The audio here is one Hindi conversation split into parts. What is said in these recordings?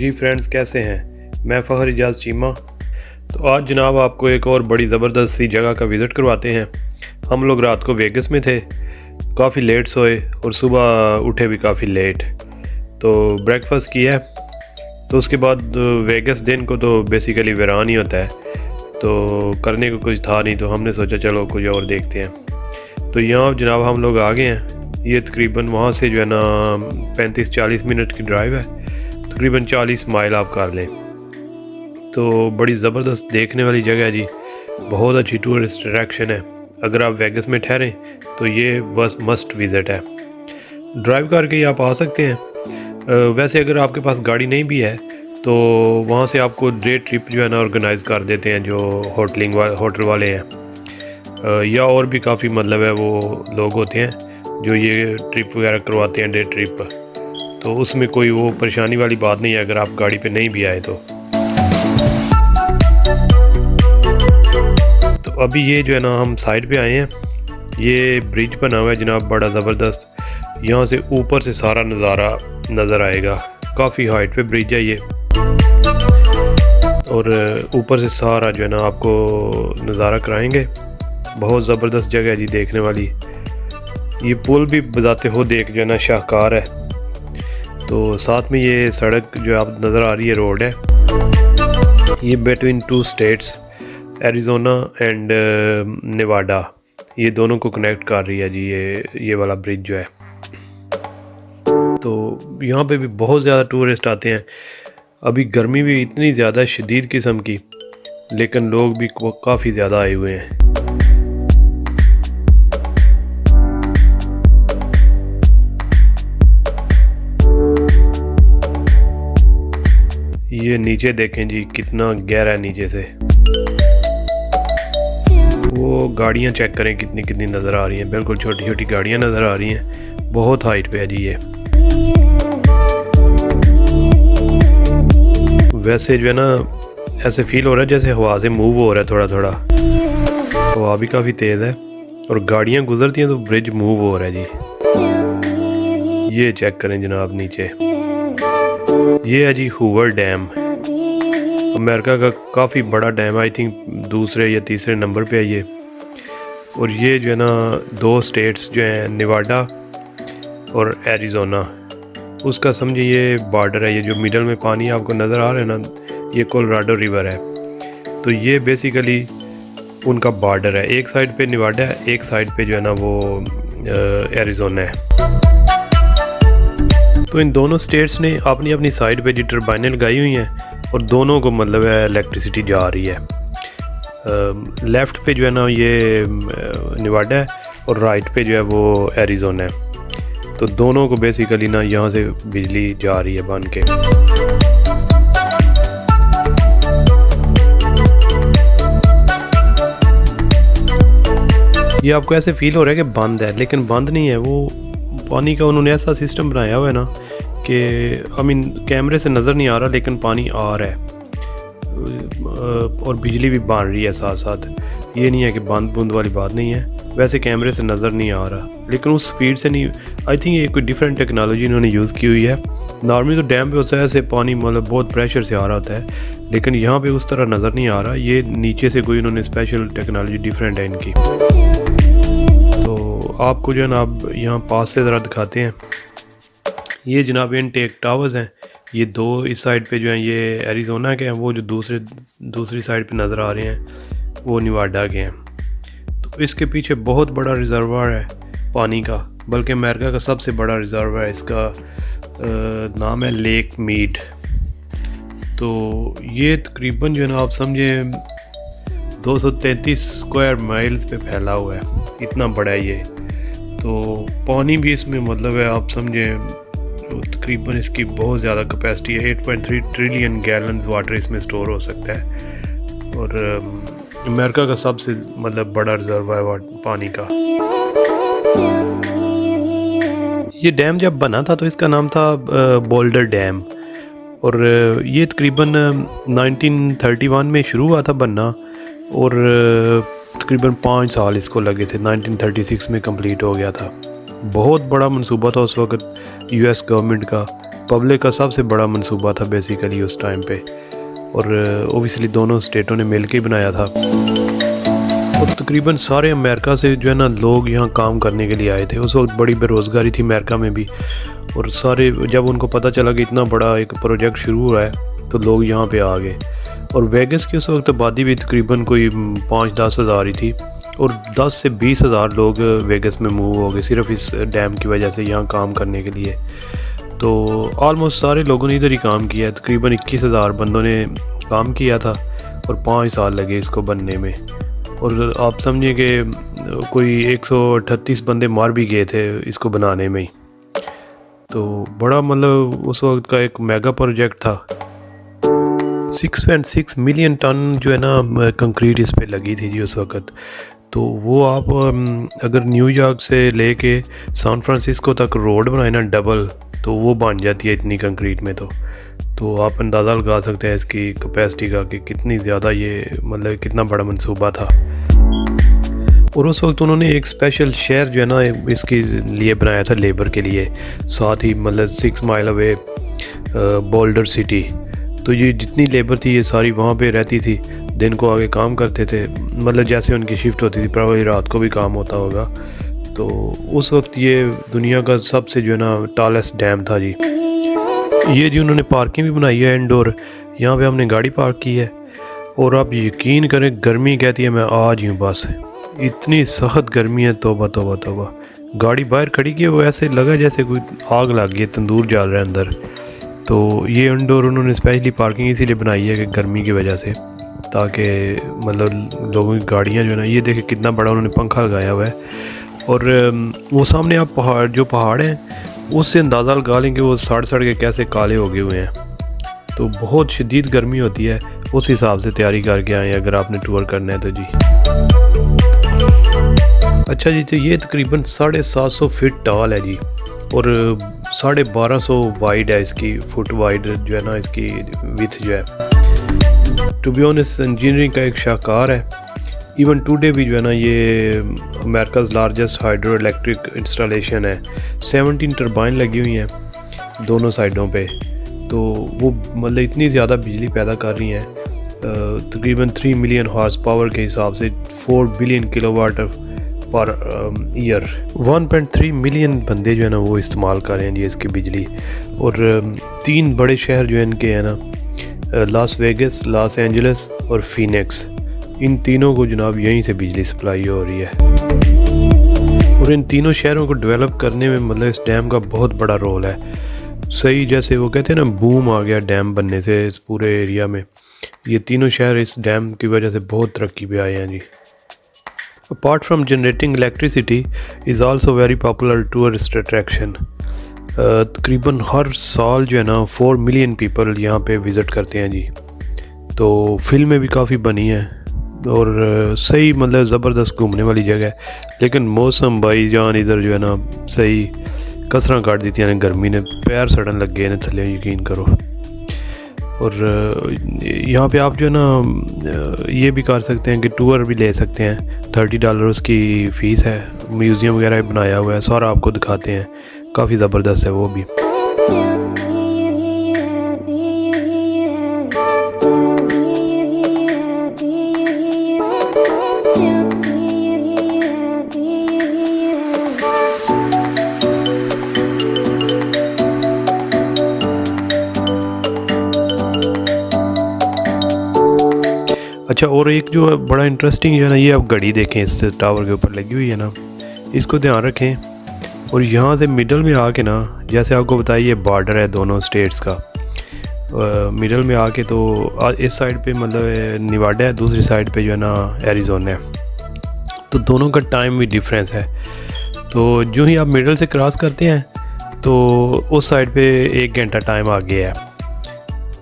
जी फ्रेंड्स, कैसे हैं? मैं फ़खर इजाज़ चीमा। तो आज जनाब आपको एक और बड़ी ज़बरदस्त सी जगह का विज़िट करवाते हैं। हम लोग रात को वेगस में थे, काफ़ी लेट सोए और सुबह उठे भी काफ़ी लेट। तो ब्रेकफास्ट किया, तो उसके बाद वेगस दिन को तो बेसिकली वीरान ही होता है, तो करने को कुछ था नहीं, तो हमने सोचा चलो कुछ और देखते हैं। तो यहाँ जनाब हम लोग आ गए हैं। ये तकरीबन वहाँ से जो है ना 35-40 मिनट की ड्राइव है, तकरीबन 40 माइल आप कर लें। तो बड़ी ज़बरदस्त देखने वाली जगह है जी, बहुत अच्छी टूरिस्ट अट्रैक्शन है। अगर आप वेगस में ठहरें तो ये बस मस्ट विज़िट है। ड्राइव करके ही आप आ सकते हैं। वैसे अगर आपके पास गाड़ी नहीं भी है तो वहाँ से आपको डे ट्रिप जो है ना ऑर्गेनाइज़ कर देते हैं जो होटल वाले हैं, या और भी काफ़ी मतलब है वो लोग होते हैं जो ये ट्रिप वगैरह करवाते हैं, डे ट्रिप। तो उसमें कोई वो परेशानी वाली बात नहीं है अगर आप गाड़ी पे नहीं भी आए तो अभी ये जो है ना हम साइड पे आए हैं। ये ब्रिज बना हुआ है जनाब, बड़ा ज़बरदस्त। यहाँ से ऊपर से सारा नज़ारा नज़र आएगा। काफ़ी हाइट पे ब्रिज है ये, और ऊपर से सारा जो है ना आपको नज़ारा कराएंगे। बहुत ज़बरदस्त जगह है जी देखने वाली। ये पुल भी बजाते हो देख जो है ना शाहकार है। तो साथ में ये सड़क जो आप नज़र आ रही है, रोड है, ये between 2 states Arizona and Nevada, ये दोनों को कनेक्ट कर रही है जी ये वाला ब्रिज जो है। तो यहाँ पे भी बहुत ज़्यादा टूरिस्ट आते हैं। अभी गर्मी भी इतनी ज़्यादा शदीद किस्म की, लेकिन लोग भी काफ़ी ज़्यादा आए हुए हैं। ये नीचे देखें जी, कितना गहरा है नीचे से। वो गाड़ियाँ चेक करें कितनी कितनी नज़र आ रही हैं, बिल्कुल छोटी छोटी गाड़ियाँ नज़र आ रही हैं। बहुत हाइट पे है जी ये। वैसे जो है ना ऐसे फील हो रहा है जैसे हवा से मूव हो रहा है थोड़ा थोड़ा। हवा भी काफ़ी तेज़ है और गाड़ियाँ गुजरती हैं तो ब्रिज मूव हो रहा है जी। ये चेक करें जनाब नीचे, ये है जी हूवर डैम, अमेरिका का काफ़ी बड़ा डैम है। आई थिंक दूसरे या तीसरे नंबर पे है ये। और ये जो है ना 2 स्टेट्स जो हैं, नेवाडा और एरिज़ोना, उसका समझिए ये बॉर्डर है। ये जो मिडल में पानी आपको नज़र आ रहा है ना, ये कोलोराडो रिवर है। तो ये बेसिकली उनका बॉर्डर है। एक साइड पे नेवाडा है, एक साइड पे जो है ना वो एरिज़ोना है। तो इन दोनों स्टेट्स ने अपनी अपनी साइड पे जी टर्बाइनें लगाई हुई हैं और दोनों को मतलब है इलेक्ट्रिसिटी जा रही है। लेफ़्ट पे जो है ना ये नेवाडा है और राइट पे जो है वो एरिज़ोना है। तो दोनों को बेसिकली ना यहाँ से बिजली जा रही है बन के। ये आपको ऐसे फील हो रहा है कि बंद है, लेकिन बंद नहीं है। वो पानी का उन्होंने ऐसा सिस्टम बनाया हुआ है ना कि कैमरे से नज़र नहीं आ रहा, लेकिन पानी आ रहा है और बिजली भी बन रही है साथ साथ। ये नहीं है कि बंद बूंद वाली बात नहीं है। वैसे कैमरे से नज़र नहीं आ रहा, लेकिन उस स्पीड से नहीं। आई थिंक ये कोई डिफरेंट टेक्नोलॉजी इन्होंने यूज़ की हुई है। नॉर्मली तो डैम पे होता है ऐसे पानी मतलब बहुत प्रेशर से आ रहा होता है, लेकिन यहाँ पे उस तरह नज़र नहीं आ रहा। ये नीचे से कोई इन्होंने स्पेशल टेक्नोलॉजी डिफरेंट है इनकी। तो आपको जो है ना अब यहाँ पास से ज़रा दिखाते हैं। ये जनाब इनटेक टावर्स हैं। ये 2 इस साइड पे जो हैं ये एरिज़ोना के हैं, वो जो दूसरी साइड पे नज़र आ रहे हैं वो नेवाडा के हैं। तो इसके पीछे बहुत बड़ा रिजर्वायर है पानी का, बल्कि अमेरिका का सबसे बड़ा रिजर्वायर है। इसका नाम है लेक मीड। तो ये तकरीबन जो है ना आप समझे 233 स्क्वायर माइल्स पे फैला हुआ है, इतना बड़ा है ये। तो पानी भी इसमें मतलब है आप समझे तकरीबन इसकी बहुत ज़्यादा कैपेसिटी है। 8.3 ट्रिलियन गैलन्स वाटर इसमें स्टोर हो सकता है, और अमेरिका का सबसे मतलब बड़ा रिजर्वायर पानी का। ये डैम जब बना था तो इसका नाम था बोल्डर डैम, और ये तकरीबन 1931 में शुरू हुआ था बनना, और तकरीबन 5 साल इसको लगे थे। 1936 में कंप्लीट हो गया था। बहुत बड़ा मंसूबा था उस वक़्त यूएस गवर्नमेंट का। पब्लिक का सबसे बड़ा मंसूबा था बेसिकली उस टाइम पे, और ओबियसली दोनों स्टेटों ने मिल के ही बनाया था। और तकरीबन सारे अमेरिका से जो है ना लोग यहाँ काम करने के लिए आए थे। उस वक्त बड़ी बेरोज़गारी थी अमेरिका में भी, और सारे जब उनको पता चला कि इतना बड़ा एक प्रोजेक्ट शुरू हुआ है तो लोग यहाँ पे आ गए। और वेगस की उस वक्त आबादी भी तकरीबन कोई 5-10 हज़ार ही थी, और 10 से 20 हज़ार लोग वेगस में मूव हो गए सिर्फ इस डैम की वजह से यहाँ काम करने के लिए। तो ऑलमोस्ट सारे लोगों ने इधर ही काम किया, तकरीबन 21 हज़ार बंदों ने काम किया था, और 5 साल लगे इसको बनने में। और आप समझिए कि कोई 138 बंदे मार भी गए थे इसको बनाने में ही। तो बड़ा मतलब उस वक्त का एक मेगा प्रोजेक्ट था। 6.6 मिलियन टन जो है ना कंक्रीट इस पे लगी थी जी उस वक्त। तो वो आप अगर न्यूयॉर्क से लेके सैन फ्रांसिस्को तक रोड बनाए ना डबल, तो वो बन जाती है इतनी कंक्रीट में। तो आप अंदाज़ा लगा सकते हैं इसकी कैपेसिटी का कि कितनी ज़्यादा ये मतलब कितना बड़ा मंसूबा था। और उस वक्त उन्होंने एक स्पेशल शहर जो है ना इसके लिए बनाया था लेबर के लिए, साथ ही मतलब 6 माइल अवे बोल्डर सिटी। तो ये जितनी लेबर थी ये सारी वहाँ पे रहती थी, दिन को आगे काम करते थे, मतलब जैसे उनकी शिफ्ट होती थी प्रॉब्ली रात को भी काम होता होगा। तो उस वक्त ये दुनिया का सबसे जो है ना टॉलेस्ट डैम था जी। ये जी उन्होंने पार्किंग भी बनाई है इंडोर, यहाँ पे हमने गाड़ी पार्क की है। और आप यकीन करें गर्मी कहती है मैं आज यूँ बस, इतनी सख्त गर्मी है, तौबा तौबा तौबा। गाड़ी बाहर खड़ी की वो ऐसे लगा जैसे कोई आग लग गई, तंदूर जल रहा है अंदर। तो ये इंडोर उन्होंने स्पेशली पार्किंग इसीलिए बनाई है कि गर्मी की वजह से, ताकि मतलब लोगों की गाड़ियाँ जो है ना, ये देखे कितना बड़ा उन्होंने पंखा लगाया हुआ है। और वो सामने आप पहाड़ हैं उससे अंदाज़ा लगा लें कि वो सड़ के कैसे काले हो गए हुए हैं। तो बहुत शदीद गर्मी होती है, उस हिसाब से तैयारी करके आएँ अगर आपने टूर करना है तो जी। अच्छा जी, तो ये तकरीबन 750 फीट टॉल है जी, और 1250 वाइड है इसकी, फुट वाइड जो है ना इसकी विथ जो है। टू बी ऑनेस्ट इंजीनियरिंग का एक शाहकार है। इवन टुडे भी जो है ना ये America's largest hydro electric installation है। 17 टरबाइन लगी हुई हैं दोनों साइडों पे। तो वो मतलब इतनी ज़्यादा बिजली पैदा कर रही हैं, तकरीबन 3 मिलियन हॉर्स पावर के हिसाब से 4 billion kilowatt per year. 1.3 million बंदे जो है ना वो इस्तेमाल कर रहे हैं जी इसकी बिजली। और 3 बड़े शहर जो है इनके हैं ना, लास वेगस, लॉस एंजलिस और फीनिक्स, इन तीनों को जनाब यहीं से बिजली सप्लाई हो रही है। और इन तीनों शहरों को डेवलप करने में मतलब इस डैम का बहुत बड़ा रोल है। सही जैसे वो कहते हैं ना बूम आ गया डैम बनने से इस पूरे एरिया में, ये तीनों शहर इस डैम की वजह से बहुत तरक्की पे आए हैं जी। Apart from generating electricity is also very popular tourist attraction. तकरीबन हर साल जो है ना 4 मिलियन पीपल यहाँ पे विज़िट करते हैं जी। तो फिल्में भी काफ़ी बनी हैं, और सही मतलब ज़बरदस्त घूमने वाली जगह है। लेकिन मौसम भाई जान इधर जो है ना सही कसरां काट दी थी गर्मी ने, पैर सड़न लग गए ने थले, यकीन करो। और यहाँ पे आप जो है ना ये भी कर सकते हैं कि टूर भी ले सकते हैं। $30 उसकी फ़ीस है। म्यूज़ियम वगैरह बनाया हुआ है, सारा आपको दिखाते हैं, काफ़ी ज़बरदस्त है वो भी। अच्छा, और एक जो बड़ा इंटरेस्टिंग जो है ना, ये आप घड़ी देखें इस टावर के ऊपर लगी हुई है ना, इसको ध्यान रखें। और यहाँ से मिडल में आके ना, जैसे आपको बताइए ये बॉर्डर है दोनों स्टेट्स का, मिडल में आके तो इस साइड पे मतलब निवाडा है, दूसरी साइड पे जो है ना एरिज़ोना है। तो दोनों का टाइम भी डिफरेंस है। तो जो ही आप मिडल से क्रॉस करते हैं तो उस साइड पे 1 घंटा टाइम आगे है,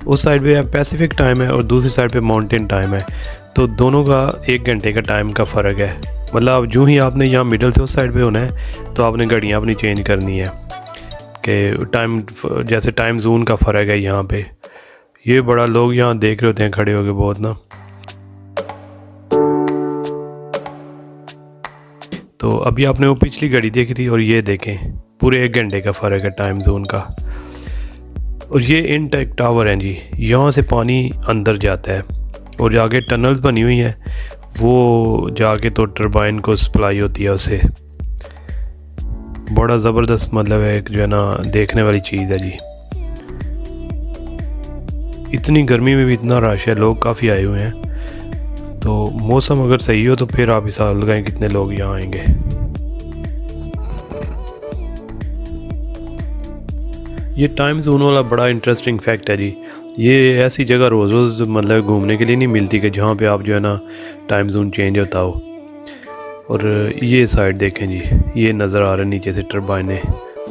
उस साइड पे पैसिफिक टाइम है और दूसरी साइड पे माउंटेन टाइम है। तो दोनों का 1 घंटे का टाइम का फ़र्क है। मतलब जो ही आपने यहाँ मिडल से उस साइड पे होना है तो आपने घड़ियाँ अपनी चेंज करनी है कि टाइम, जैसे टाइम जोन का फ़र्क है यहाँ पे। ये बड़ा लोग यहाँ देख रहे होते हैं खड़े होके बहुत ना। तो अभी आपने वो पिछली घड़ी देखी थी और ये देखें, पूरे 1 घंटे का फ़र्क है टाइम जोन का। और ये इनटेक टावर हैं जी, यहाँ से पानी अंदर जाता है और आगे टनल्स बनी हुई हैं, वो जाके तो टरबाइन को सप्लाई होती है उसे। बड़ा ज़बरदस्त मतलब है, एक जो है ना देखने वाली चीज़ है जी। इतनी गर्मी में भी इतना रश है, लोग काफ़ी आए हुए हैं, तो मौसम अगर सही हो तो फिर आप हिसाब लगाएं कितने लोग यहाँ आएंगे। ये टाइम जोन वाला बड़ा इंटरेस्टिंग फैक्ट है जी। ये ऐसी जगह रोज़ रोज़ मतलब घूमने के लिए नहीं मिलती कि जहाँ पे आप जो है ना टाइम जोन चेंज होता हो। और ये साइड देखें जी, ये नज़र आ रहा है नीचे से टरबाइनें,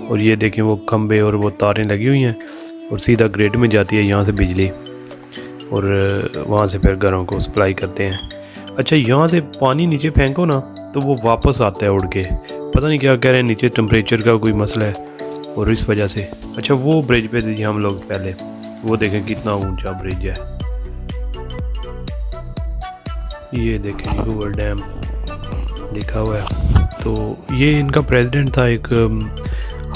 और ये देखें वो खंबे और वो तारें लगी हुई हैं और सीधा ग्रिड में जाती है यहाँ से बिजली, और वहाँ से फिर घरों को सप्लाई करते हैं। अच्छा, यहाँ से पानी नीचे फेंको ना तो वो वापस आता है उड़ के, पता नहीं क्या कह रहे हैं, नीचे टेम्परेचर का कोई मसला है और इस वजह से। अच्छा, वो ब्रिज पे थे हम लोग पहले, वो देखें कितना ऊंचा ब्रिज है। ये देखें हूवर डैम लिखा हुआ है, तो ये इनका प्रेसिडेंट था एक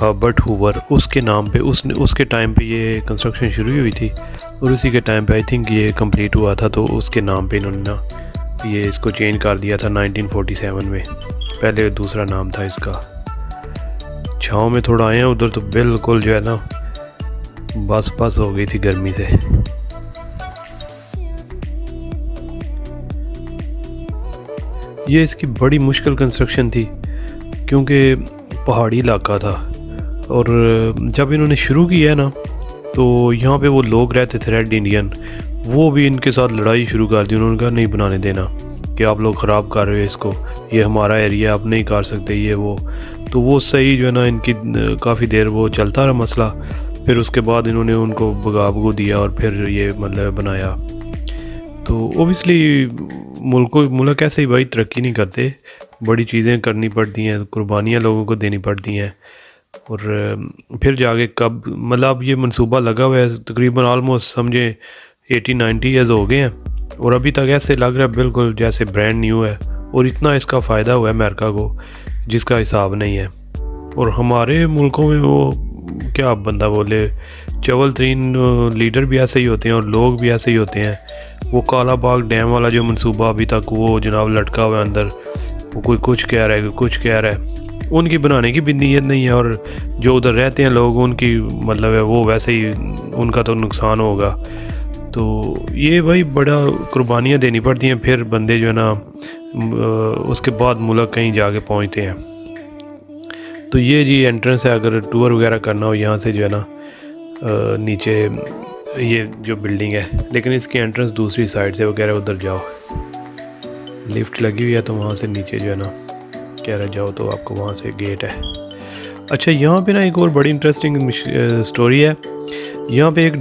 हर्बर्ट हूवर, उसके नाम पे उसके टाइम पे ये कंस्ट्रक्शन शुरू हुई थी और उसी के टाइम पे आई थिंक ये कंप्लीट हुआ था, तो उसके नाम पे इन्होंने ना ये इसको चेंज कर दिया था 1947 में। पहले दूसरा नाम था इसका। छाँव में थोड़ा आए हैं, उधर तो बिल्कुल जो है ना बस हो गई थी गर्मी से। ये इसकी बड़ी मुश्किल कंस्ट्रक्शन थी क्योंकि पहाड़ी इलाका था, और जब इन्होंने शुरू किया ना तो यहाँ पे वो लोग रहते थे रेड इंडियन, वो भी इनके साथ लड़ाई शुरू कर दी। उन्होंने कहा नहीं बनाने देना, कि आप लोग ख़राब कर रहे हो इसको, ये हमारा एरिया, आप नहीं कर सकते ये वो। तो वो सही जो है ना इनकी काफ़ी देर वो चलता रहा मसला। फिर उसके बाद इन्होंने उनको भगा दिया और फिर ये मतलब बनाया। तो ओबियसली मुल्क ऐसे ही भाई तरक्की नहीं करते, बड़ी चीज़ें करनी पड़ती हैं, कुर्बानियाँ लोगों को देनी पड़ती हैं, और फिर जाके कब मतलब ये मंसूबा लगा हुआ है तकरीबन ऑलमोस्ट समझे 80-90 ईयर्स हो गए हैं, और अभी तक ऐसे लग रहा है बिल्कुल जैसे ब्रांड न्यू है, और इतना इसका फ़ायदा हुआ है अमेरिका को जिसका हिसाब नहीं है। और हमारे मुल्कों में वो क्या बंदा बोले, चवल तरीन लीडर भी ऐसे ही होते हैं और लोग भी ऐसे ही होते हैं। वो काला बाग डैम वाला जो मंसूबा अभी तक वो जनाब लटका हुआ है अंदर, वो कोई कुछ कह रहा है, कोई कुछ कह रहा है, उनकी बनाने की भी नीयत नहीं है, और जो उधर रहते हैं लोग उनकी मतलब है वो वैसे ही उनका तो नुकसान होगा। तो ये भाई बड़ा कुर्बानियाँ देनी पड़ती हैं, फिर बंदे जो है ना उसके बाद मुल्क कहीं जाके पहुँचते हैं। तो ये जी एंट्रेंस है, अगर टूर वगैरह करना हो यहाँ से जो है ना नीचे ये जो बिल्डिंग है, लेकिन इसकी एंट्रेंस दूसरी साइड से वगैरह, उधर जाओ लिफ्ट लगी हुई है तो वहाँ से नीचे जो है ना कह रहे जाओ तो आपको वहाँ से गेट है। अच्छा, यहाँ पे ना एक और बड़ी इंटरेस्टिंग स्टोरी है। यहाँ पे एक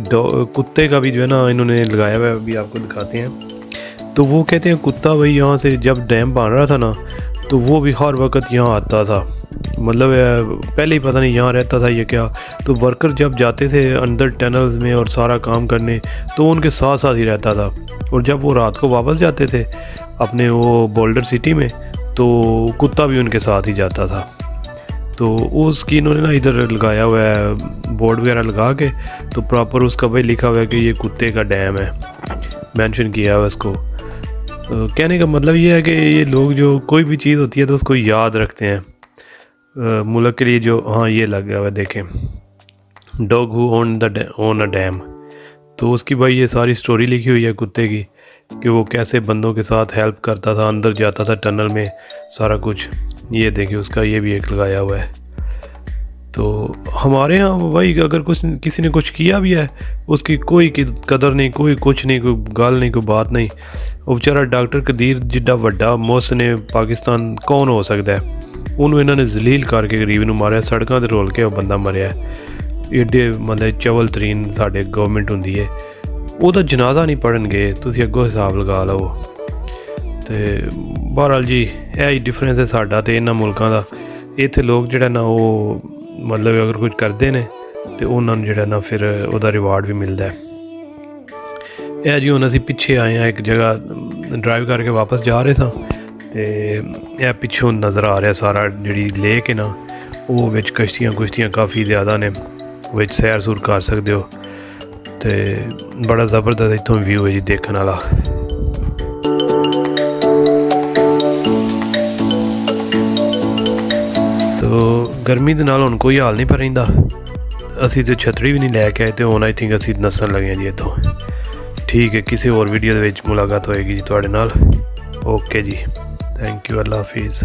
कुत्ते का भी जो है ना इन्होंने लगाया हुआ है, अभी आपको दिखाते हैं। तो वो कहते हैं कुत्ता भाई यहाँ से जब डैम बन रहा था ना तो वो भी हर वक्त यहाँ आता था, मतलब पहले ही पता नहीं यहाँ रहता था ये क्या। तो वर्कर जब जाते थे अंदर टनल्स में और सारा काम करने तो उनके साथ साथ ही रहता था, और जब वो रात को वापस जाते थे अपने वो बोल्डर सिटी में तो कुत्ता भी उनके साथ ही जाता था। तो उसकी इन्होंने ना इधर लगाया हुआ है बोर्ड वगैरह लगा के, तो प्रॉपर उसका भाई लिखा हुआ है कि ये कुत्ते का डैम है, मेंशन किया हुआ है इसको। कहने का मतलब ये है कि ये लोग जो कोई भी चीज़ होती है तो उसको याद रखते हैं मुल्क के लिए। जो हाँ ये लगा हुआ है देखें, dog who own a dam, तो उसकी भाई ये सारी स्टोरी लिखी हुई है कुत्ते की, कि वो कैसे बंदों के साथ हेल्प करता था, अंदर जाता था टनल में सारा कुछ। ये देखिए उसका ये भी एक लगाया हुआ है। तो हमारे यहाँ भाई अगर कुछ किसी ने कुछ किया भी है उसकी कोई कदर नहीं, कोई कुछ नहीं, कोई गाल नहीं, कोई बात नहीं। वो बेचारा डॉक्टर कदीर जिड्डा वड्डा मोहसिन पाकिस्तान कौन हो सकता है, ਉਹਨੂੰ ਇਹਨਾਂ ਨੇ ਜ਼ਲੀਲ ਕਰਕੇ ਗਰੀਬ ਨੂੰ ਮਾਰਿਆ, ਸੜਕਾਂ ਤੇ ਰੋਲ ਕੇ ਉਹ ਬੰਦਾ ਮਰਿਆ। ਏਡੇ ਮਤਲਬ ਚਵਲ ਤਰੀਨ ਸਾਡੇ ਗਵਰਨਮੈਂਟ ਹੁੰਦੀ ਹੈ, ਉਹਦਾ ਜਨਾਜ਼ਾ ਨਹੀਂ ਪੜ੍ਹਨਗੇ, ਤੁਸੀਂ ਅੱਗੋਂ ਹਿਸਾਬ ਲਗਾ ਲਓ। ਤੇ ਬਹਰਹਾਲ ਜੀ ਇਹ ਹੀ ਡਿਫਰੈਂਸ ਹੈ ਸਾਡਾ ਤੇ ਇਹਨਾਂ ਮੁਲਕਾਂ ਦਾ। ਇੱਥੇ ਲੋਕ ਜਿਹੜਾ ਨਾ ਉਹ ਮਤਲਬ ਅਗਰ ਕੁਝ ਕਰਦੇ ਨੇ ਤੇ ਉਹਨਾਂ ਨੂੰ ਜਿਹੜਾ ਨਾ ਫਿਰ ਉਹਦਾ ਰਿਵਾਰਡ ਵੀ ਮਿਲਦਾ। ਇਹ ਜੀ ਹੁਣ ਅਸੀਂ ਪਿੱਛੇ ਆਏ ਹਾਂ, ਇੱਕ ਜਗ੍ਹਾ ਡਰਾਈਵ ਕਰਕੇ ਵਾਪਸ ਜਾ ਰਹੇ ਸਾਂ ਤੇ ਇਹ ਪਿੱਛੋਂ ਨਜ਼ਰ ਆ ਰਿਹਾ ਸਾਰਾ ਜਿਹੜੀ ਲੇਕ ਹੈ ਨਾ, ਉਹ ਵਿੱਚ ਕਸ਼ਤੀਆਂ ਕਾਫੀ ਜ਼ਿਆਦਾ ਨੇ, ਵਿੱਚ ਸੈਰ ਸੂਰ ਕਰ ਸਕਦੇ ਹੋ। ਤੇ ਬੜਾ ਜ਼ਬਰਦਸਤ ਇੱਥੋਂ ਵਿਊ ਹੈ ਜੀ ਦੇਖਣ ਵਾਲਾ। ਤੋ ਗਰਮੀ ਦੇ ਨਾਲ ਹੁਣ ਕੋਈ ਹਾਲ ਨਹੀਂ ਪਰ ਰਹਿੰਦਾ। ਅਸੀਂ ਤੇ ਛਤਰੀ ਵੀ ਨਹੀਂ ਲੈ ਕੇ ਆਏ ਤੇ ਹੁਣ ਆਈ ਥਿੰਕ ਅਸੀਂ ਨੱਸਣ ਲੱਗੇ ਜੀ ਇੱਥੋਂ। ਠੀਕ ਹੈ, ਕਿਸੇ ਹੋਰ ਵੀਡੀਓ ਦੇ ਵਿੱਚ ਮੁਲਾਕਾਤ ਹੋਏਗੀ ਜੀ ਤੁਹਾਡੇ ਨਾਲ। ਓਕੇ ਜੀ, ਥੈਂਕ ਯੂ, ਅੱਲਾ ਹਾਫਿਜ਼।